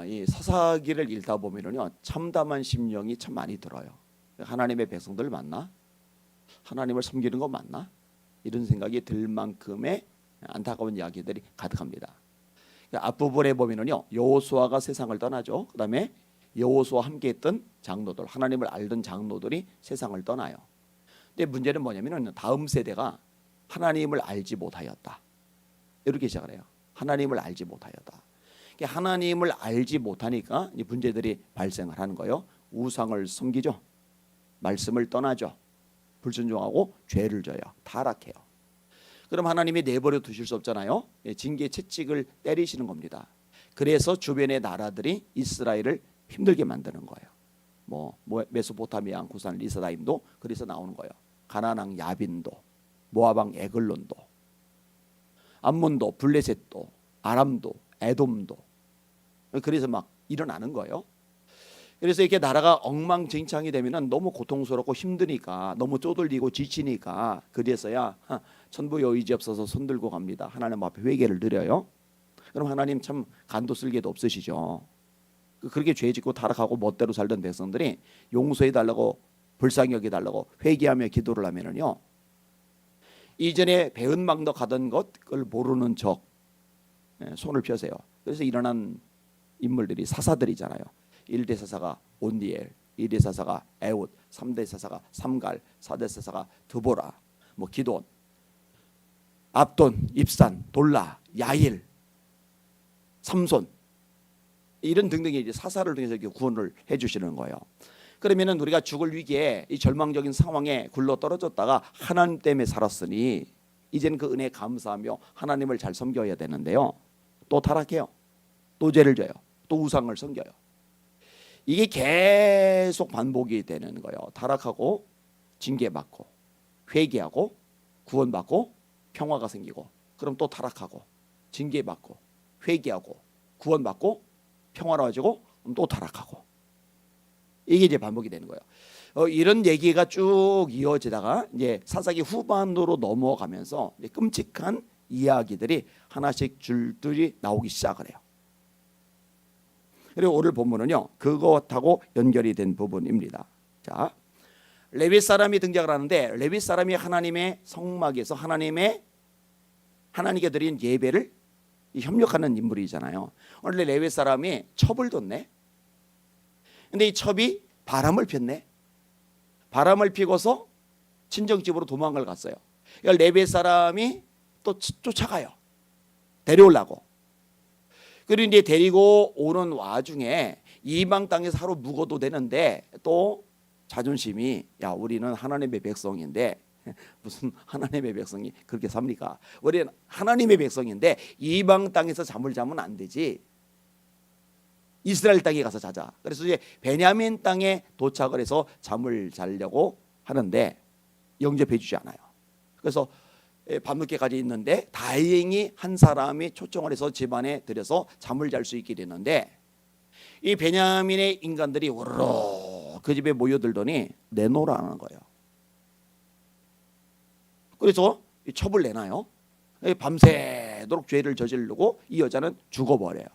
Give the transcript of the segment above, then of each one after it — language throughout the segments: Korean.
이 사사기를 읽다 보면요 참담한 심령이 참 많이 들어요. 하나님의 백성들 맞나? 하나님을 섬기는 거 맞나? 이런 생각이 들 만큼의 안타까운 이야기들이 가득합니다. 앞부분에 보면요 여호수아가 세상을 떠나죠. 그 다음에 여호수아와 함께했던 장로들, 하나님을 알던 장로들이 세상을 떠나요. 근데 문제는 뭐냐면은 다음 세대가 하나님을 알지 못하였다. 이렇게 시작을 해요. 하나님을 알지 못하였다. 하나님을 알지 못하니까 이 문제들이 발생을 하는 거예요. 우상을 섬기죠. 말씀을 떠나죠. 불순종하고 죄를 져요. 타락해요. 그럼 하나님이 내버려 두실 수 없잖아요. 징계 채찍을 때리시는 겁니다. 그래서 주변의 나라들이 이스라엘을 힘들게 만드는 거예요. 뭐 메소포타미아 구산 리사다임도 그래서 나오는 거예요. 가나안 왕 야빈도, 모압 왕 에글론도, 암몬도, 블레셋도, 아람도, 에돔도. 그래서 막 일어나는 거예요. 그래서 이렇게 나라가 엉망진창이 되면은 너무 고통스럽고 힘드니까, 너무 쪼들리고 지치니까, 그래서야 천부여의지없어서 손들고 갑니다. 하나님 앞에 회개를 드려요. 그럼 하나님 참 간도 쓸개도 없으시죠. 그렇게 죄 짓고 타락하고 멋대로 살던 백성들이 용서해 달라고, 불쌍히 여겨 달라고 회개하며 기도를 하면은요, 이전에 배은망덕 하던 것을 모르는 척 손을 펴세요. 그래서 일어난 인물들이 사사들이잖아요. 1대 사사가 온니엘, 2대 사사가 에웃, 3대 사사가 삼갈, 4대 사사가 드보라, 뭐 기돈, 압돈, 입산, 돌라, 야일, 삼손, 이런 등등의 이제 사사를 통해서 구원을 해주시는 거예요. 그러면은 우리가 죽을 위기에 이 절망적인 상황에 굴러 떨어졌다가 하나님 때문에 살았으니 이제는 그 은혜에 감사하며 하나님을 잘 섬겨야 되는데요. 또 타락해요. 또 죄를 져요. 또 우상을 섬겨요. 이게 계속 반복이 되는 거예요. 타락하고 징계받고 회개하고 구원받고 평화가 생기고, 그럼 또 타락하고 징계받고 회개하고 구원받고 평화로워지고 또 타락하고, 이게 이제 반복이 되는 거예요. 이런 얘기가 쭉 이어지다가 이제 사사기 후반으로 넘어가면서 이제 끔찍한 이야기들이 하나씩 줄줄이 나오기 시작을 해요. 그리고 오늘 본문은요 그것하고 연결이 된 부분입니다. 자, 레위 사람이 등장을 하는데, 레위 사람이 하나님의 성막에서 하나님께 드린 예배를 협력하는 인물이잖아요. 원래 레위 사람이 첩을 뒀네. 근데 이 첩이 바람을 폈네. 바람을 피고서 친정집으로 도망을 갔어요. 그러니까 레위 사람이 또 쫓아가요. 데려오려고. 그리고 이제 데리고 오는 와중에 이방 땅에서 하루 묵어도 되는데 또 자존심이, 야 우리는 하나님의 백성인데 무슨 하나님의 백성이 그렇게 삽니까? 우리는 하나님의 백성인데 이방 땅에서 잠을 자면 안 되지. 이스라엘 땅에 가서 자자. 그래서 이제 베냐민 땅에 도착을 해서 잠을 자려고 하는데 영접해 주지 않아요. 그래서 밤늦게까지 있는데 다행히 한 사람이 초청을 해서 집안에 들여서 잠을 잘 수 있게 됐는데, 이 베냐민의 인간들이 우르르 그 집에 모여들더니 내놓으라는 거예요. 그래서 첩을 내놔요. 밤새도록 죄를 저지르고 이 여자는 죽어버려요.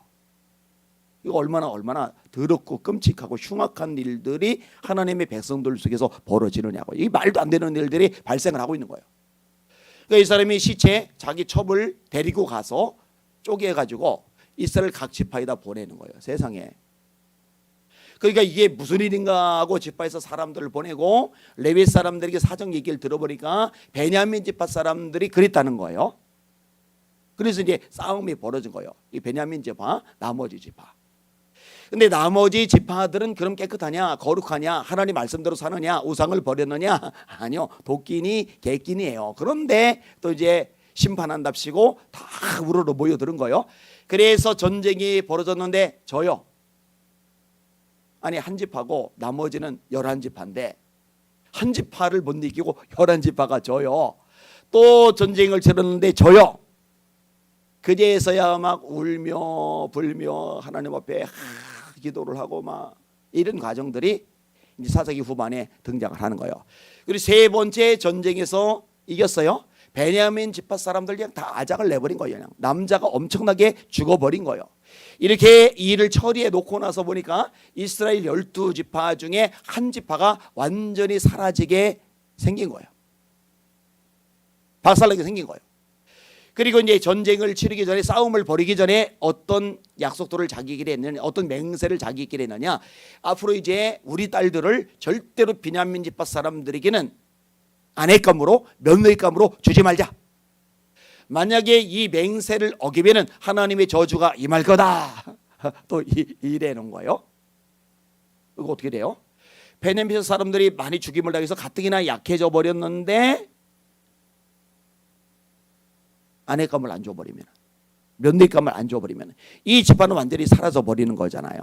이거 얼마나 더럽고 끔찍하고 흉악한 일들이 하나님의 백성들 속에서 벌어지느냐고. 이 말도 안 되는 일들이 발생을 하고 있는 거예요. 그러니까 이 사람이 시체, 자기 첩을 데리고 가서 쪼개가지고 이스라엘 각 지파에다 보내는 거예요. 세상에. 그러니까 이게 무슨 일인가 하고 지파에서 사람들을 보내고 레위 사람들에게 사정 얘기를 들어보니까 베냐민 지파 사람들이 그랬다는 거예요. 그래서 이제 싸움이 벌어진 거예요. 이 베냐민 지파, 나머지 지파. 근데 나머지 지파들은 그럼 깨끗하냐, 거룩하냐, 하나님 말씀대로 사느냐, 우상을 버렸느냐? 아니요, 도끼니 개끼니예요. 그런데 또 이제 심판한답시고 다 우르르 모여드는 거예요. 그래서 전쟁이 벌어졌는데 져요. 아니 한 지파고 나머지는 11지파인데 한 지파를 못 이기고 11지파가 져요. 또 전쟁을 치렀는데 져요. 그제서야 막 울며 불며 하나님 앞에 기도를 하고 막 이런 과정들이 이제 사사기 후반에 등장을 하는 거예요. 그리고 세 번째 전쟁에서 이겼어요. 베냐민 지파 사람들 그냥 다 아작을 내버린 거예요. 그냥 남자가 엄청나게 죽어버린 거예요. 이렇게 이 일을 처리해 놓고 나서 보니까 이스라엘 12지파 중에 한 지파가 완전히 사라지게 생긴 거예요. 박살나게 생긴 거예요. 그리고 이제 전쟁을 치르기 전에, 싸움을 벌이기 전에 어떤 약속들을 자기끼리 했느냐, 어떤 맹세를 자기끼리 했느냐, 앞으로 이제 우리 딸들을 절대로 비냐민 지파 사람들에게는 아내감으로, 며느리감으로 주지 말자. 만약에 이 맹세를 어기면은 하나님의 저주가 임할 거다. 또 이래 놓은 거예요. 이거 어떻게 돼요? 베냐민 사람들이 많이 죽임을 당해서 가뜩이나 약해져 버렸는데 아내감을 안 줘버리면, 며느리감을 안 줘버리면 이 지파는 완전히 사라져 버리는 거잖아요.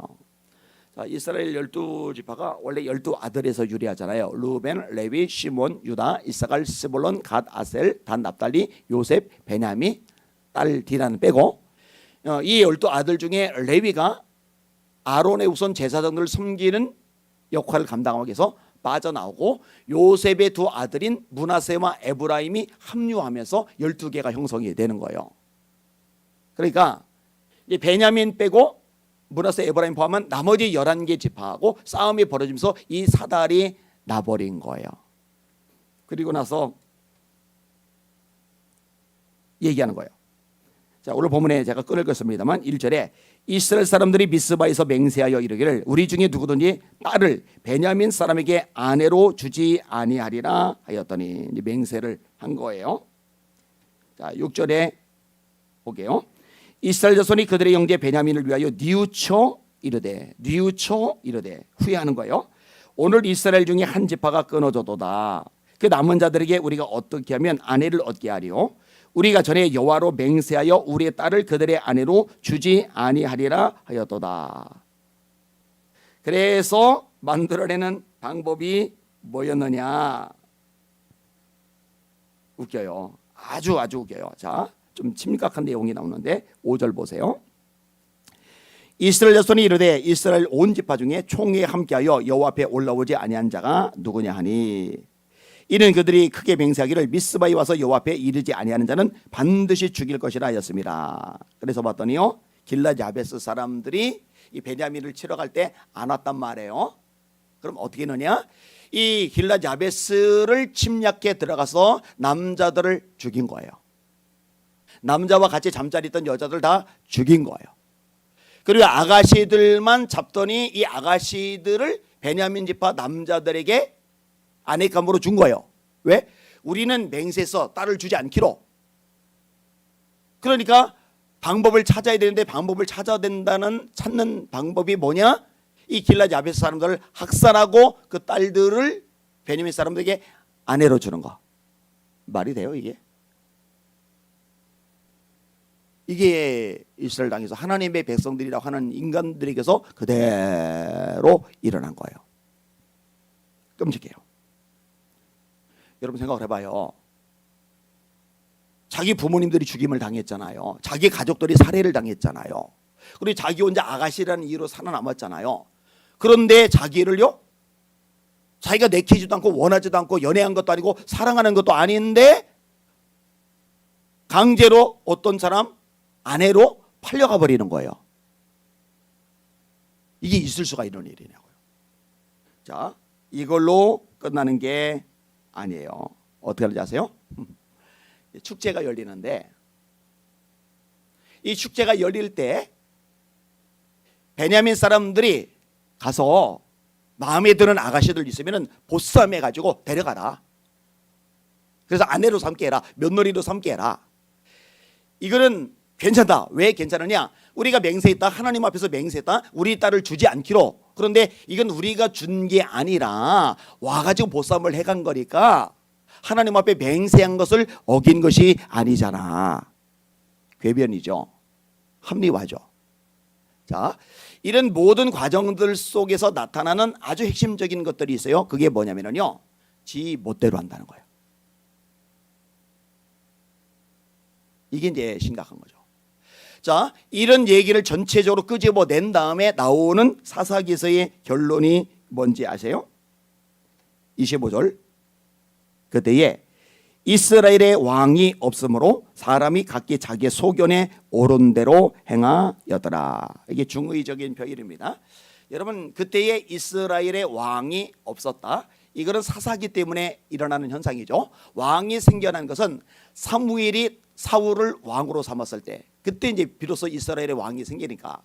자, 이스라엘 12지파가 원래 12아들에서 유리하잖아요. 루벤, 레위, 시몬, 유다, 이사갈, 스불론, 갓, 아셀, 단, 납달리, 요셉, 베냐민, 딸 디나는 빼고, 이 12아들 중에 레위가 아론의 우선 제사장들을 섬기는 역할을 감당하기 위해서 빠져나오고, 요셉의 두 아들인 므낫세와 에브라임이 합류하면서 12개가 형성이 되는 거예요. 그러니까 이 베냐민 빼고 므낫세, 에브라임 포함한 나머지 11개 지파하고 싸움이 벌어지면서 이 사달이 나버린 거예요. 그리고 나서 얘기하는 거예요. 자, 오늘 본문에 제가 끊었습니다만 1절에 이스라엘 사람들이 미스바에서 맹세하여 이르기를 우리 중에 누구든지 딸을 베냐민 사람에게 아내로 주지 아니하리라 하였더니, 이제 맹세를 한 거예요. 자, 6절에 볼게요. 이스라엘 자손이 그들의 형제 베냐민을 위하여 뉘우쳐 이르되 후회하는 거예요. 오늘 이스라엘 중에 한 지파가 끊어져도다. 그 남은 자들에게 우리가 어떻게 하면 아내를 얻게 하리요? 우리가 전에 여호와로 맹세하여 우리의 딸을 그들의 아내로 주지 아니하리라 하였도다. 그래서 만들어내는 방법이 뭐였느냐? 웃겨요. 아주 웃겨요. 자, 좀 심각한 내용이 나오는데 5절 보세요. 이스라엘 자손이 이르되 이스라엘 온 지파 중에 총회에 함께하여 여호와 앞에 올라오지 아니한 자가 누구냐 하니, 이는 그들이 크게 맹세하기를 미스바에 와서 여호와 앞에 이르지 아니하는 자는 반드시 죽일 것이라 하였습니다. 그래서 봤더니요, 길랏 야베스 사람들이 이 베냐민을 치러 갈 때 안 왔단 말이에요. 그럼 어떻게 했느냐? 이 길랏 야베스를 침략해 들어가서 남자들을 죽인 거예요. 남자와 같이 잠자리 있던 여자들 다 죽인 거예요. 그리고 아가씨들만 잡더니 이 아가씨들을 베냐민 지파 남자들에게 아내감으로 준 거예요. 왜? 우리는 맹세해서 딸을 주지 않기로. 그러니까 방법을 찾아야 되는데, 방법을 찾아야 된다는 찾는 방법이 뭐냐? 이 길랏 야베스 사람들을 학살하고 그 딸들을 베냐민 사람들에게 아내로 주는 거. 말이 돼요, 이게? 이게 이스라엘 땅에서 하나님의 백성들이라고 하는 인간들에게서 그대로 일어난 거예요. 끔찍해요. 여러분 생각을 해봐요. 자기 부모님들이 죽임을 당했잖아요. 자기 가족들이 살해를 당했잖아요. 그리고 자기 혼자 아가씨라는 이유로 살아남았잖아요. 그런데 자기를요, 자기가 내키지도 않고 원하지도 않고 연애한 것도 아니고 사랑하는 것도 아닌데 강제로 어떤 사람 아내로 팔려가 버리는 거예요. 이게 있을 수가 있는 일이냐고요. 자, 이걸로 끝나는 게 아니에요. 어떻게 하는지 아세요? 축제가 열리는데, 이 축제가 열릴 때 베냐민 사람들이 가서 마음에 드는 아가씨들 있으면 보쌈해 가지고 데려가라. 그래서 아내로 삼게 해라. 며느리로 삼게 해라. 이거는 괜찮다. 왜 괜찮으냐? 우리가 맹세했다. 하나님 앞에서 맹세했다. 우리 딸을 주지 않기로. 그런데 이건 우리가 준 게 아니라 와가지고 보쌈을 해간 거니까 하나님 앞에 맹세한 것을 어긴 것이 아니잖아. 궤변이죠. 합리화죠. 자, 이런 모든 과정들 속에서 나타나는 아주 핵심적인 것들이 있어요. 그게 뭐냐면요, 지 멋대로 한다는 거예요. 이게 이제 심각한 거죠. 자, 이런 얘기를 전체적으로 끄집어낸 다음에 나오는 사사기서의 결론이 뭔지 아세요? 25절. 그때에 이스라엘의 왕이 없으므로 사람이 각기 자기의 소견에 옳은 대로 행하였더라. 이게 중의적인 표현입니다. 여러분, 그때에 이스라엘의 왕이 없었다. 이거는 사사기 때문에 일어나는 현상이죠. 왕이 생겨난 것은 사무엘이 사울을 왕으로 삼았을 때, 그때 이제 비로소 이스라엘의 왕이 생기니까.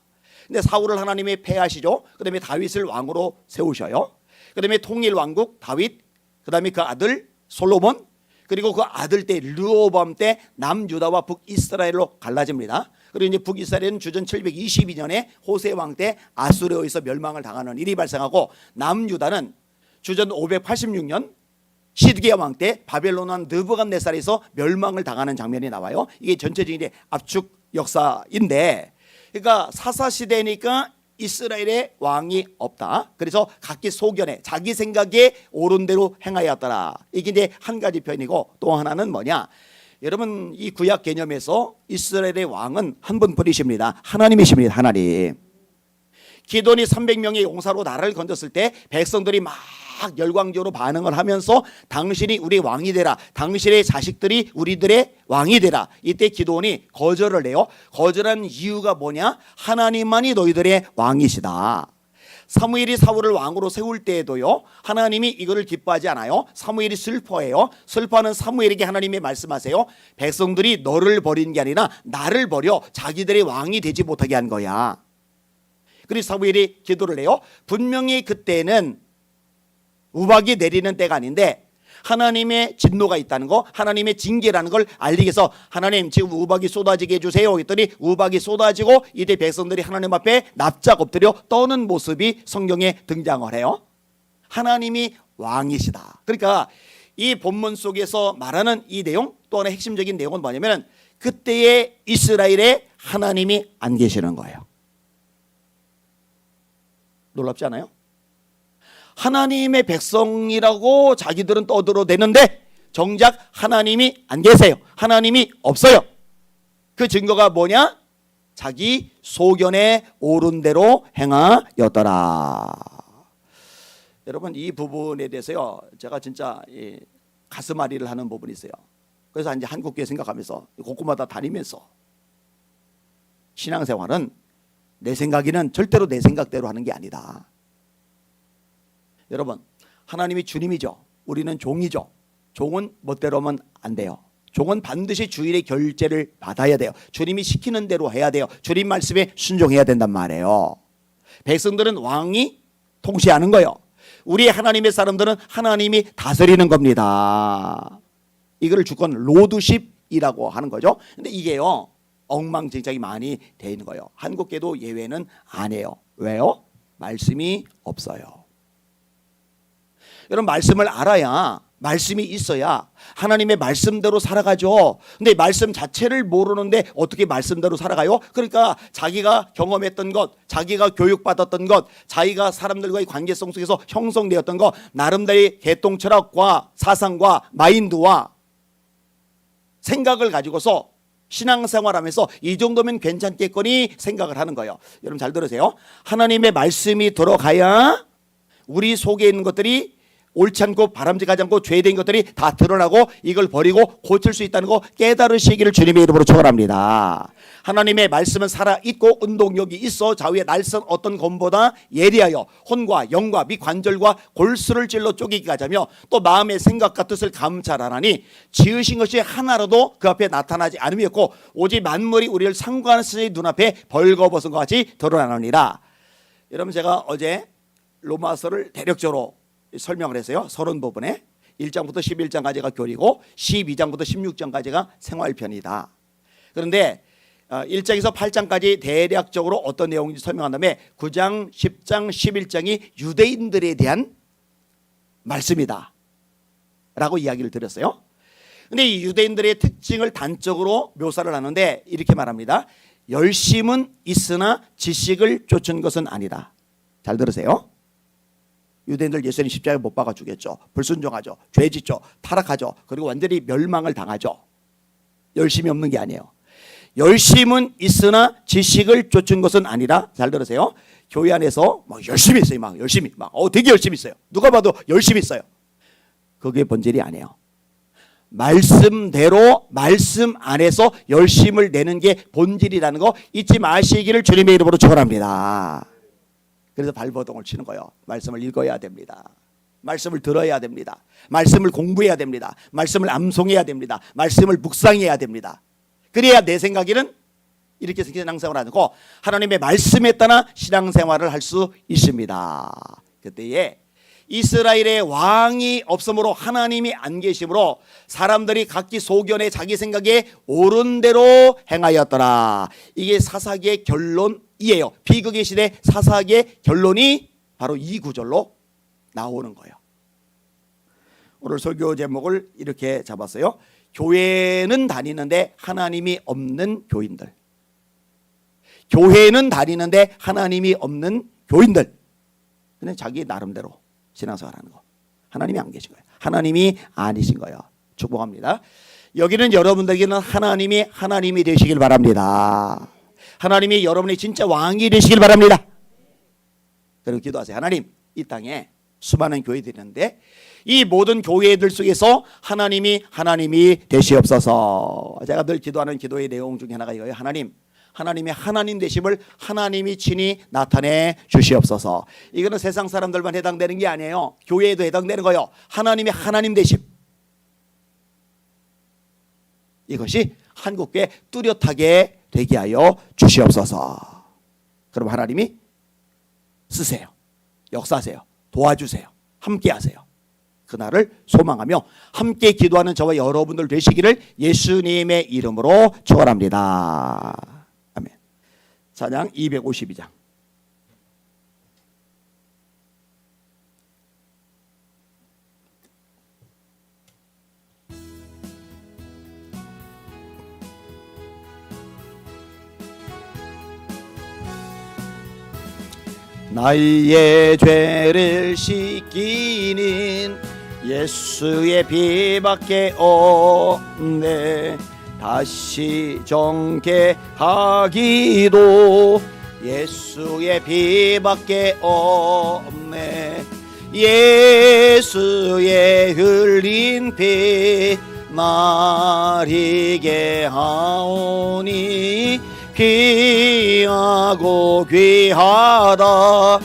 근데 사울을 하나님이 패하시죠. 그다음에 다윗을 왕으로 세우셔요. 그다음에 통일 왕국 다윗, 그다음에 그 아들 솔로몬, 그리고 그 아들 때 르호보암 때 남유다와 북이스라엘로 갈라집니다. 그리고 이제 북이스라엘은 주전 722년에 호세 왕 때 아수르에서 멸망을 당하는 일이 발생하고, 남유다는 주전 586년 시드기야 왕 때 바벨론 왕 느부갓네살에서 멸망을 당하는 장면이 나와요. 이게 전체적인 이제 압축 역사인데, 그러니까 사사 시대니까 이스라엘의 왕이 없다. 그래서 각기 소견에 자기 생각에 옳은 대로 행하였더라. 이게 이제 한 가지 표현이고, 또 하나는 뭐냐? 여러분, 이 구약 개념에서 이스라엘의 왕은 한 분뿐이십니다. 하나님이십니다. 하나님. 기돈이 300명의 용사로 나라를 건졌을 때 백성들이 막 열광적으로 반응을 하면서 당신이 우리 왕이 되라, 당신의 자식들이 우리들의 왕이 되라. 이때 기도원이 거절을 해요. 거절한 이유가 뭐냐? 하나님만이 너희들의 왕이시다. 사무엘이 사울을 왕으로 세울 때에도요, 하나님이 이거를 기뻐하지 않아요. 사무엘이 슬퍼해요. 슬퍼하는 사무엘에게 하나님이 말씀하세요. 백성들이 너를 버린 게 아니라 나를 버려 자기들의 왕이 되지 못하게 한 거야. 그래서 사무엘이 기도를 해요. 분명히 그때는 우박이 내리는 때가 아닌데 하나님의 진노가 있다는 거, 하나님의 징계라는 걸 알리기 위해서 하나님 지금 우박이 쏟아지게 해주세요 했더니 우박이 쏟아지고, 이때 백성들이 하나님 앞에 납작 엎드려 떠는 모습이 성경에 등장을 해요. 하나님이 왕이시다. 그러니까 이 본문 속에서 말하는 이 내용, 또 하나 핵심적인 내용은 뭐냐면 그때의 이스라엘에 하나님이 안 계시는 거예요. 놀랍지 않아요? 하나님의 백성이라고 자기들은 떠들어대는데 정작 하나님이 안 계세요. 하나님이 없어요. 그 증거가 뭐냐? 자기 소견에 옳은 대로 행하였더라. 여러분, 이 부분에 대해서요, 제가 진짜 가슴앓이를 하는 부분이 있어요. 그래서 이제 한국교회 생각하면서 곳곳마다 다니면서 신앙생활은 내 생각에는 절대로 내 생각대로 하는 게 아니다. 여러분, 하나님이 주님이죠. 우리는 종이죠. 종은 멋대로 하면 안 돼요. 종은 반드시 주일의 결제를 받아야 돼요. 주님이 시키는 대로 해야 돼요. 주님 말씀에 순종해야 된단 말이에요. 백성들은 왕이 통치하는 거예요. 우리 하나님의 사람들은 하나님이 다스리는 겁니다. 이걸 주권 로드십이라고 하는 거죠. 근데 이게요, 엉망진창이 많이 돼 있는 거예요. 한국계도 예외는 아니에요. 왜요? 말씀이 없어요. 여러분, 말씀을 알아야, 말씀이 있어야 하나님의 말씀대로 살아가죠. 근데 말씀 자체를 모르는데 어떻게 말씀대로 살아가요? 그러니까 자기가 경험했던 것, 자기가 교육받았던 것, 자기가 사람들과의 관계성 속에서 형성되었던 것, 나름대로의 개통 철학과 사상과 마인드와 생각을 가지고서 신앙생활하면서 이 정도면 괜찮겠거니 생각을 하는 거예요. 여러분 잘 들으세요. 하나님의 말씀이 들어가야 우리 속에 있는 것들이 옳지 않고 바람직하지 않고 죄된 것들이 다 드러나고 이걸 버리고 고칠 수 있다는 거 깨달으시기를 주님의 이름으로 축원합니다. 하나님의 말씀은 살아있고 운동력이 있어 좌우의 날선 어떤 검보다 예리하여 혼과 영과 및 관절과 골수를 찔러 쪼개기까지 하며 또 마음의 생각과 뜻을 감찰하나니 지으신 것이 하나라도 그 앞에 나타나지 않음이었고 오직 만물이 우리를 상관하시니 눈앞에 벌거벗은 것 같이 드러나느니라. 여러분, 제가 어제 로마서를 대략적으로 설명을 했어요. 30부분에 1장부터 11장까지가 교리고 12장부터 16장까지가 생활편이다. 그런데 1장에서 8장까지 대략적으로 어떤 내용인지 설명한 다음에 9장, 10장, 11장이 유대인들에 대한 말씀이다 라고 이야기를 드렸어요. 그런데 이 유대인들의 특징을 단적으로 묘사를 하는데 이렇게 말합니다. 열심은 있으나 지식을 쫓은 것은 아니다. 잘 들으세요. 유대인들 예수님 십자가에 못 박아 주겠죠. 불순종하죠. 죄짓죠. 타락하죠. 그리고 완전히 멸망을 당하죠. 열심이 없는 게 아니에요. 열심은 있으나 지식을 쫓은 것은 아니라, 잘 들으세요. 교회 안에서 막 열심히 있어요. 막 열심히 되게 열심히 있어요. 누가 봐도 열심히 있어요. 그게 본질이 아니에요. 말씀대로 말씀 안에서 열심을 내는 게 본질이라는 거 잊지 마시기를 주님의 이름으로 축원합니다. 그래서 발버둥을 치는 거예요. 말씀을 읽어야 됩니다. 말씀을 들어야 됩니다. 말씀을 공부해야 됩니다. 말씀을 암송해야 됩니다. 말씀을 묵상해야 됩니다. 그래야 내 생각에는 이렇게 신앙생활을 하고 하나님의 말씀에 따라 신앙생활을 할 수 있습니다. 그때에 이스라엘의 왕이 없으므로 하나님이 안 계심으로 사람들이 각기 소견에 자기 생각에 옳은 대로 행하였더라. 이게 사사기의 결론이에요. 비극의 시대 사사기의 결론이 바로 이 구절로 나오는 거예요. 오늘 설교 제목을 이렇게 잡았어요. 교회는 다니는데 하나님이 없는 교인들. 교회는 다니는데 하나님이 없는 교인들. 그냥 자기 나름대로 신앙생활하는 거. 하나님이 안 계신 거예요. 하나님이 아니신 거예요. 축복합니다. 여기는 여러분들에게는 하나님이 되시길 바랍니다. 하나님이 여러분의 진짜 왕이 되시길 바랍니다. 그리고 기도하세요. 하나님, 이 땅에 수많은 교회들이 있는데 이 모든 교회들 속에서 하나님이 되시옵소서. 제가 늘 기도하는 기도의 내용 중에 하나가 이거예요. 하나님의 하나님 되심을 하나님이 친히 나타내 주시옵소서. 이거는 세상 사람들만 해당되는 게 아니에요. 교회에도 해당되는 거예요. 하나님의 하나님 되심. 이것이 한국교회 뚜렷하게 되게 하여 주시옵소서. 그럼 하나님이 쓰세요. 역사하세요. 도와주세요. 함께 하세요. 그날을 소망하며 함께 기도하는 저와 여러분들 되시기를 예수님의 이름으로 축원합니다. 아멘. 찬양 252장. 나의 죄를 씻기는 예수의 피밖에 없네. 다시 정케하기도 예수의 피밖에 없네. 예수의 흘린 피 나리게 하오니 귀하고 귀하다.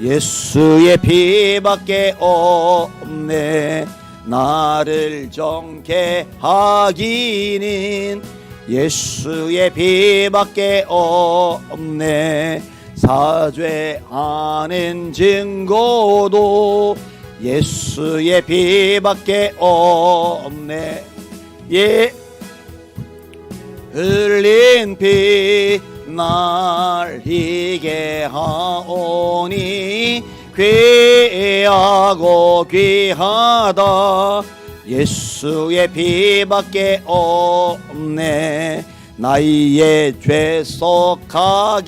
예수의 피밖에 없네. 나를 정케 하기는 예수의 피밖에 없네. 사죄하는 증거도 예수의 피밖에 없네. 흘린 피 날리게 하오니 귀하고 귀하다. 예수의 피밖에 없네. 나의 죄 속하기는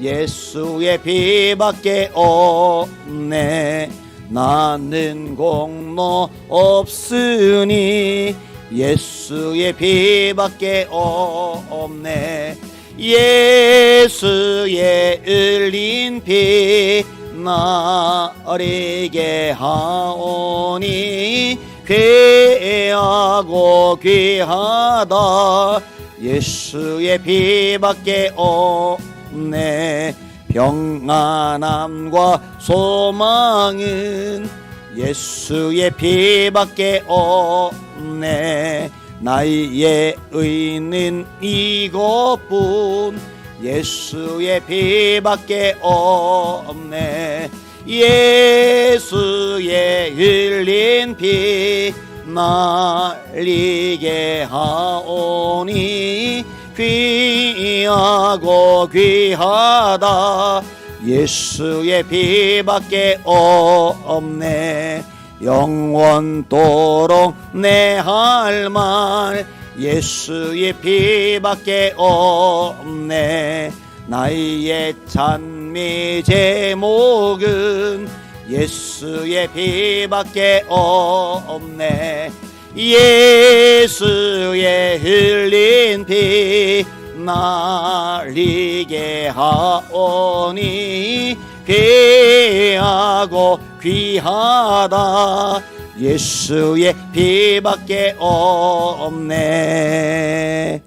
예수의 피밖에 없네. 나는 공로 없으니 예수의 피밖에 없네. 예수의 흘린 피 나리게 하오니 귀하고 귀하다. 예수의 피밖에 없네. 평안함과 소망은 예수의 피밖에 없네. 나의 의는 이것뿐 예수의 피밖에 없네. 예수의 흘린 피 날리게 하오니 귀하고 귀하다. 예수의 피밖에 없네. 영원토록 내 할 말 예수의 피밖에 없네. 나의 찬미 제목은 예수의 피밖에 없네. 예수의 흘린 피 날리게 하오니 귀하고 귀하다. 예수의 피밖에 없네.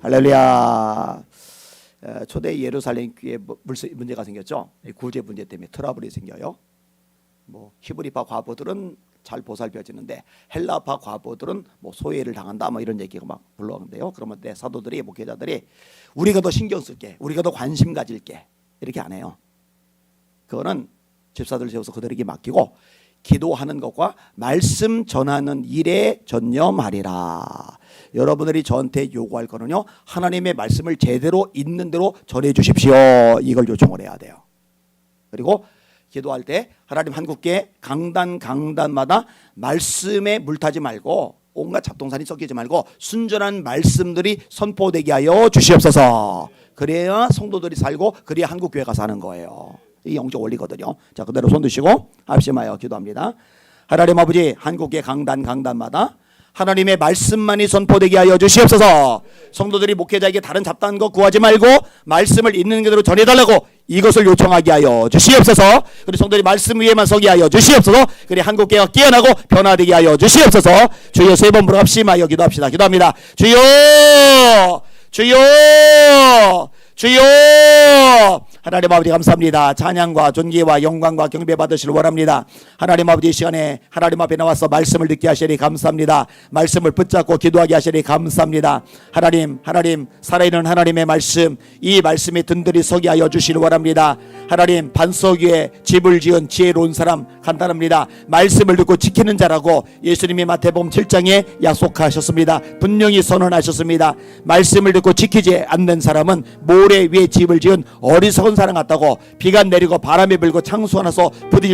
할렐루야. 초대 예루살렘 교회에 문제가 생겼죠. 구제 문제 때문에 트러블이 생겨요. 뭐 히브리파 과부들은 잘 보살펴지는데 헬라파 과부들은 뭐 소외를 당한다 뭐 이런 얘기가 막 불러오는데요. 그러면 내 사도들이 목회자들이 우리가 더 신경 쓸게, 우리가 더 관심 가질게 이렇게 안 해요. 그거는 집사들 세워서 그들에게 맡기고 기도하는 것과 말씀 전하는 일에 전념하리라. 여러분들이 저한테 요구할 거는요, 하나님의 말씀을 제대로 있는 대로 전해 주십시오. 이걸 요청을 해야 돼요. 그리고 기도할 때 하나님 한국교회 강단마다 말씀에 물타지 말고 온갖 잡동사니 섞이지 말고 순전한 말씀들이 선포되게 하여 주시옵소서. 그래야 성도들이 살고 그래야 한국교회가 사는 거예요. 이 영적 원리거든요. 자, 그대로 손 드시고 합심하여 기도합니다. 하나님 아버지, 한국의 강단마다 하나님의 말씀만이 선포되게 하여 주시옵소서. 성도들이 목회자에게 다른 잡다한 거 구하지 말고 말씀을 있는 그대로 전해달라고 이것을 요청하게 하여 주시옵소서. 그리고 성도들이 말씀 위에만 서게 하여 주시옵소서. 그리고 한국교회가 깨어나고 변화되게 하여 주시옵소서. 주여 세 번 부르 합심하여 기도합시다. 기도합니다. 주여, 주여, 주여. 하나님 아버지 감사합니다. 찬양과 존귀와 영광과 경배 받으시길 원합니다. 하나님 아버지, 이 시간에 하나님 앞에 나와서 말씀을 듣게 하시니 감사합니다. 말씀을 붙잡고 기도하게 하시니 감사합니다. 하나님 살아있는 하나님의 말씀, 이 말씀이 든든히 서게 하여 주시길 원합니다. 하나님, 반석 위에 집을 지은 지혜로운 사람 간단합니다. 말씀을 듣고 지키는 자라고 예수님이 마태복음 7장에 약속하셨습니다. 분명히 선언하셨습니다. 말씀을 듣고 지키지 않는 사람은 모래 위에 집을 지은 어리석은 사람 같다고. 비가 내리고 바람이 불고 창수가 나서 부딪힐